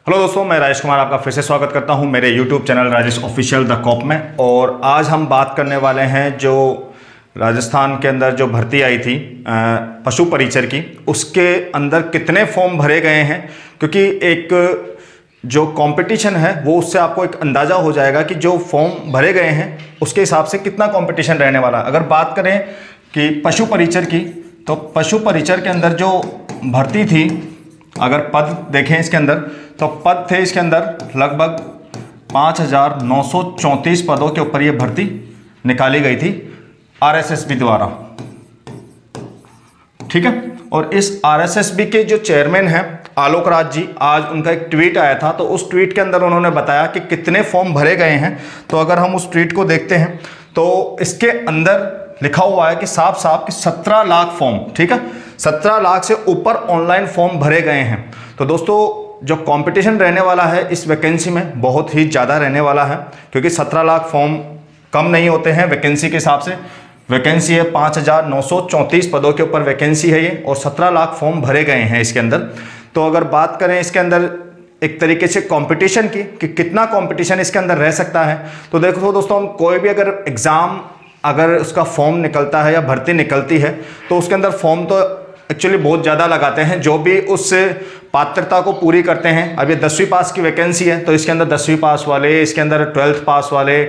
Hello दोस्तों, मैं राजेश कुमार आपका फिर से स्वागत करता हूं मेरे YouTube channel Rajesh official the cop में। और आज हम बात करने वाले हैं जो राजस्थान के अंदर जो भर्ती आई थी पशु परिचर की, उसके अंदर कितने फॉर्म भरे गए हैं। क्योंकि एक जो कंपटीशन है वो उससे आपको एक अंदाज़ा हो जाएगा कि जो फॉर्म भरे गए हैं उसके हिसाब से कितना कंपटीशन रहने वाला है। अगर बात करें कि पशु परिचर की, तो पशु परिचर के अंदर जो भर्ती थी, अगर पद देखें इसके अंदर, तो पद थे इसके अंदर लगभग 5,934 पदों के ऊपर ये भर्ती निकाली गई थी आरएसएसबी द्वारा। ठीक है। और इस आरएसएसबी के जो चेयरमैन हैं आलोक राज जी, आज उनका एक ट्वीट आया था, तो उस ट्वीट के अंदर उन्होंने बताया कि कितने फॉर्म भरे गए हैं। तो अगर हम उस ट्वीट को देखते हैं तो इसके अंदर लिखा हुआ है कि साफ साफ कि 17 लाख फॉर्म, ठीक है, 17 लाख से ऊपर ऑनलाइन फॉर्म भरे गए हैं। तो दोस्तों, जो कंपटीशन रहने वाला है इस वैकेंसी में बहुत ही ज़्यादा रहने वाला है, क्योंकि 17 लाख फॉर्म कम नहीं होते हैं वैकेंसी के हिसाब से। वैकेंसी है 5,934 पदों के ऊपर वैकेंसी है ये, और 17 लाख फॉर्म भरे गए हैं इसके अंदर। तो अगर बात करें इसके अंदर एक तरीके से कंपटीशन की कि कितना कंपटीशन इसके अंदर रह सकता है, तो देखो दोस्तों, हम कोई भी अगर एग्ज़ाम अगर उसका फॉर्म निकलता है या भर्ती निकलती है तो उसके अंदर फॉर्म तो एक्चुअली बहुत ज़्यादा लगाते हैं जो भी उस पात्रता को पूरी करते हैं। अब ये 10वीं पास की वैकेंसी है, तो इसके अंदर 10वीं पास वाले, इसके अंदर 12th पास वाले,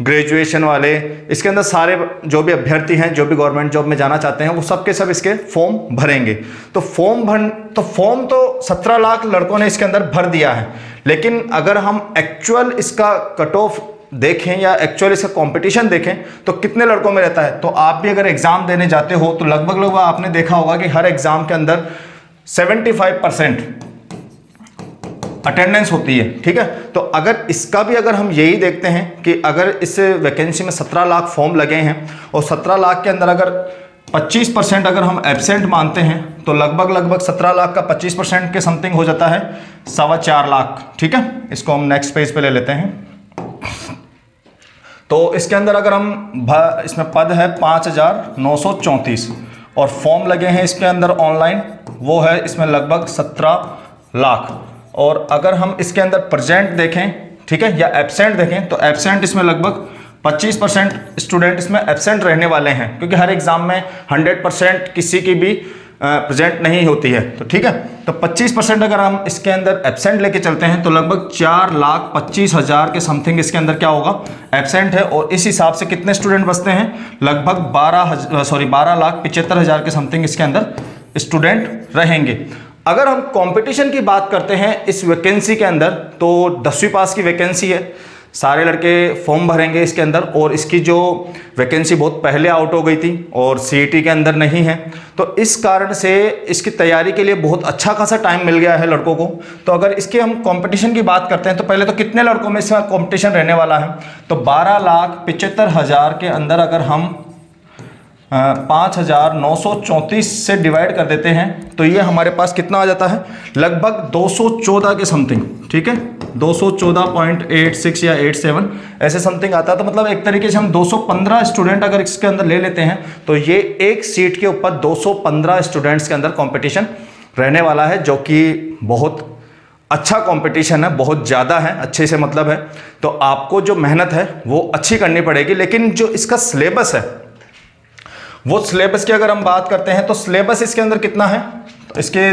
ग्रेजुएशन वाले, इसके अंदर सारे जो भी अभ्यर्थी हैं जो भी गवर्नमेंट जॉब में जाना चाहते हैं वो सब के सब इसके फॉर्म भरेंगे। तो फॉर्म तो 17 लाख लड़कों ने इसके अंदर भर दिया है। लेकिन अगर हम एक्चुअल इसका कट ऑफ देखें या एक्चुअल इसका कंपटीशन देखें तो कितने लड़कों में रहता है, तो आप भी अगर एग्जाम देने जाते हो तो लगभग आपने देखा होगा कि हर एग्जाम के अंदर 75% अटेंडेंस होती है। ठीक है। तो अगर इसका भी अगर हम यही देखते हैं कि अगर इस वैकेंसी में 17 लाख फॉर्म लगे हैं और 17 लाख के अंदर अगर 25% अगर हम एब्सेंट मानते हैं तो लगभग 17 लाख का 25% के समथिंग हो जाता है 4.25 लाख। ठीक है। इसको हम नेक्स्ट पेज पे ले लेते हैं। तो इसके अंदर अगर हम इसमें पद है 5,934 और फॉर्म लगे हैं इसके अंदर ऑनलाइन, वो है इसमें लगभग 17 लाख। और अगर हम इसके अंदर प्रेजेंट देखें, ठीक है, या एब्सेंट देखें, तो एब्सेंट इसमें लगभग 25% स्टूडेंट इसमें एब्सेंट रहने वाले हैं, क्योंकि हर एग्जाम में 100% किसी की भी प्रेजेंट नहीं होती है। तो ठीक है, तो 25% अगर हम इसके अंदर एब्सेंट लेके चलते हैं तो लगभग 4,25,000 के समथिंग इसके अंदर क्या होगा, एब्सेंट है। और इस हिसाब से कितने स्टूडेंट बचते हैं, लगभग 12,75,000 के समथिंग इसके अंदर स्टूडेंट रहेंगे। अगर हम कंपटीशन की बात करते हैं इस वैकेंसी के अंदर, तो 10वीं पास की वैकेंसी है, सारे लड़के फॉर्म भरेंगे इसके अंदर। और इसकी जो वैकेंसी बहुत पहले आउट हो गई थी और सीईटी के अंदर नहीं है, तो इस कारण से इसकी तैयारी के लिए बहुत अच्छा खासा टाइम मिल गया है लड़कों को। तो अगर इसके हम कंपटीशन की बात करते हैं तो पहले तो कितने लड़कों में इसका कंपटीशन रहने वाला है, तो 12,75,000 के अंदर अगर हम 5,934 से डिवाइड कर देते हैं तो ये हमारे पास कितना आ जाता है, लगभग 214 के समथिंग। ठीक है, 214.86 या 87 ऐसे समथिंग आता है। तो मतलब एक तरीके से हम 215 स्टूडेंट अगर इसके अंदर ले लेते हैं तो ये एक सीट के ऊपर 215 स्टूडेंट्स के अंदर कंपटीशन रहने वाला है, जो कि बहुत अच्छा कंपटीशन है, बहुत ज़्यादा है, अच्छे से मतलब है। तो आपको जो मेहनत है वो अच्छी करनी पड़ेगी। लेकिन जो इसका सिलेबस है, वो सिलेबस की अगर हम बात करते हैं तो सिलेबस इसके अंदर कितना है, तो इसके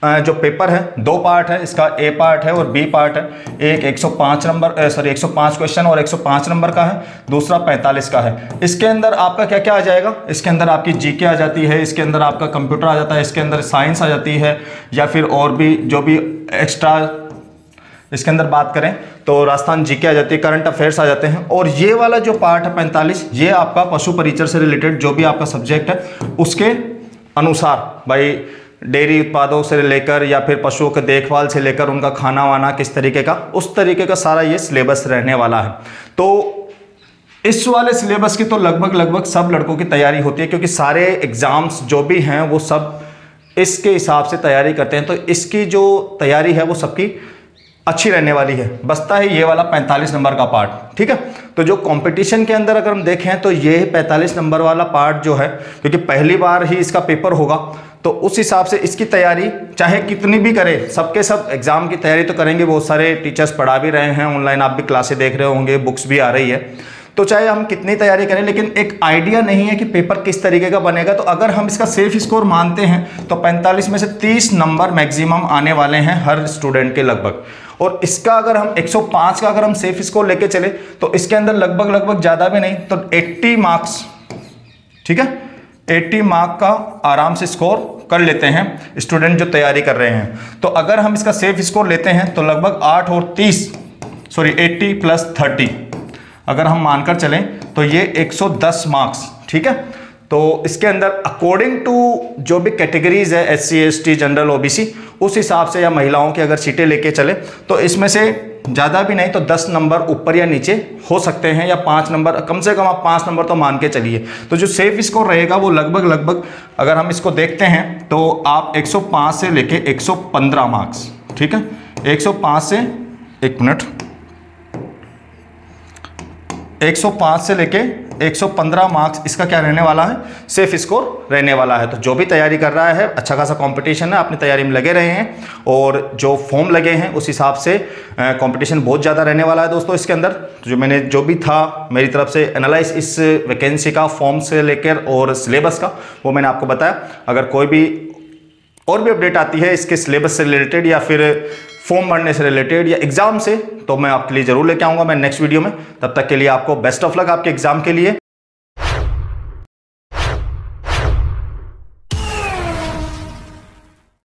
जो पेपर है 2 पार्ट है, इसका ए पार्ट है और बी पार्ट है। एक 105 क्वेश्चन और 105 नंबर का है, दूसरा 45 का है। इसके अंदर आपका क्या क्या आ जाएगा, इसके अंदर आपकी जीके आ जाती है, इसके अंदर आपका कंप्यूटर आ जाता है, इसके अंदर साइंस आ जाती है, या फिर और भी जो भी एक्स्ट्रा इसके अंदर बात करें तो राजस्थान जीके आ जाती है, करंट अफेयर्स आ जाते हैं। और ये वाला जो पार्ट है 45, ये आपका पशु परिचर से रिलेटेड जो भी आपका सब्जेक्ट है उसके अनुसार, भाई डेयरी उत्पादों से लेकर या फिर पशुओं के देखभाल से लेकर उनका खाना वाना किस तरीके का, उस तरीके का सारा ये सिलेबस रहने वाला है। तो इस वाले सिलेबस की तो लगभग सब लड़कों की तैयारी होती है, क्योंकि सारे एग्जाम्स जो भी हैं वो सब इसके हिसाब से तैयारी करते हैं। तो इसकी जो तैयारी है वो सबकी अच्छी रहने वाली है। बचता है ये वाला 45 नंबर का पार्ट, ठीक है। तो जो कंपटीशन के अंदर अगर हम देखें तो ये 45 नंबर वाला पार्ट जो है, क्योंकि पहली बार ही इसका पेपर होगा, तो उस हिसाब से इसकी तैयारी चाहे कितनी भी करें, सबके सब एग्जाम की तैयारी तो करेंगे, बहुत सारे टीचर्स पढ़ा भी रहे हैं, ऑनलाइन आप भी क्लासें देख रहे होंगे, बुक्स भी आ रही है, तो चाहे हम कितनी तैयारी करें लेकिन एक आइडिया नहीं है कि पेपर किस तरीके का बनेगा। तो अगर हम इसका सेफ स्कोर मानते हैं तो 45 में से 30 नंबर मैक्सिमम आने वाले हैं हर स्टूडेंट के लगभग। और इसका अगर हम 105 का अगर हम सेफ स्कोर लेके चले तो इसके अंदर लगभग ज़्यादा भी नहीं तो 80 मार्क्स, ठीक है, 80 मार्क का आराम से स्कोर कर लेते हैं स्टूडेंट जो तैयारी कर रहे हैं। तो अगर हम इसका सेफ स्कोर लेते हैं तो लगभग 80 प्लस 30 अगर हम मानकर चलें तो ये 110 मार्क्स, ठीक है। तो इसके अंदर अकॉर्डिंग टू जो भी कैटेगरीज है, SC ST जनरल OBC, उस हिसाब से या महिलाओं की अगर सीटें लेके चले तो इसमें से ज़्यादा भी नहीं तो 10 नंबर ऊपर या नीचे हो सकते हैं, या 5 नंबर, कम से कम आप 5 नंबर तो मान के चलिए। तो जो सेफ स्कोर रहेगा वो लगभग अगर हम इसको देखते हैं तो आप 105 से लेके 115 मार्क्स, ठीक है, 105 से 105 से लेके 115 मार्क्स इसका क्या रहने वाला है, सेफ स्कोर रहने वाला है। तो जो भी तैयारी कर रहा है, अच्छा खासा कंपटीशन है, अपनी तैयारी में लगे रहे हैं और जो फॉर्म लगे हैं उस हिसाब से कंपटीशन बहुत ज़्यादा रहने वाला है दोस्तों। इसके अंदर जो मैंने जो भी था मेरी तरफ से एनालाइज इस वैकेंसी का, फॉर्म से लेकर और सिलेबस का, वो मैंने आपको बताया। अगर कोई भी और भी अपडेट आती है इसके सिलेबस से रिलेटेड या फिर फॉर्म भरने से रिलेटेड या एग्जाम से, तो मैं आपके लिए जरूर लेके आऊंगा मैं नेक्स्ट वीडियो में। तब तक के लिए आपको बेस्ट ऑफ लक आपके एग्जाम के लिए।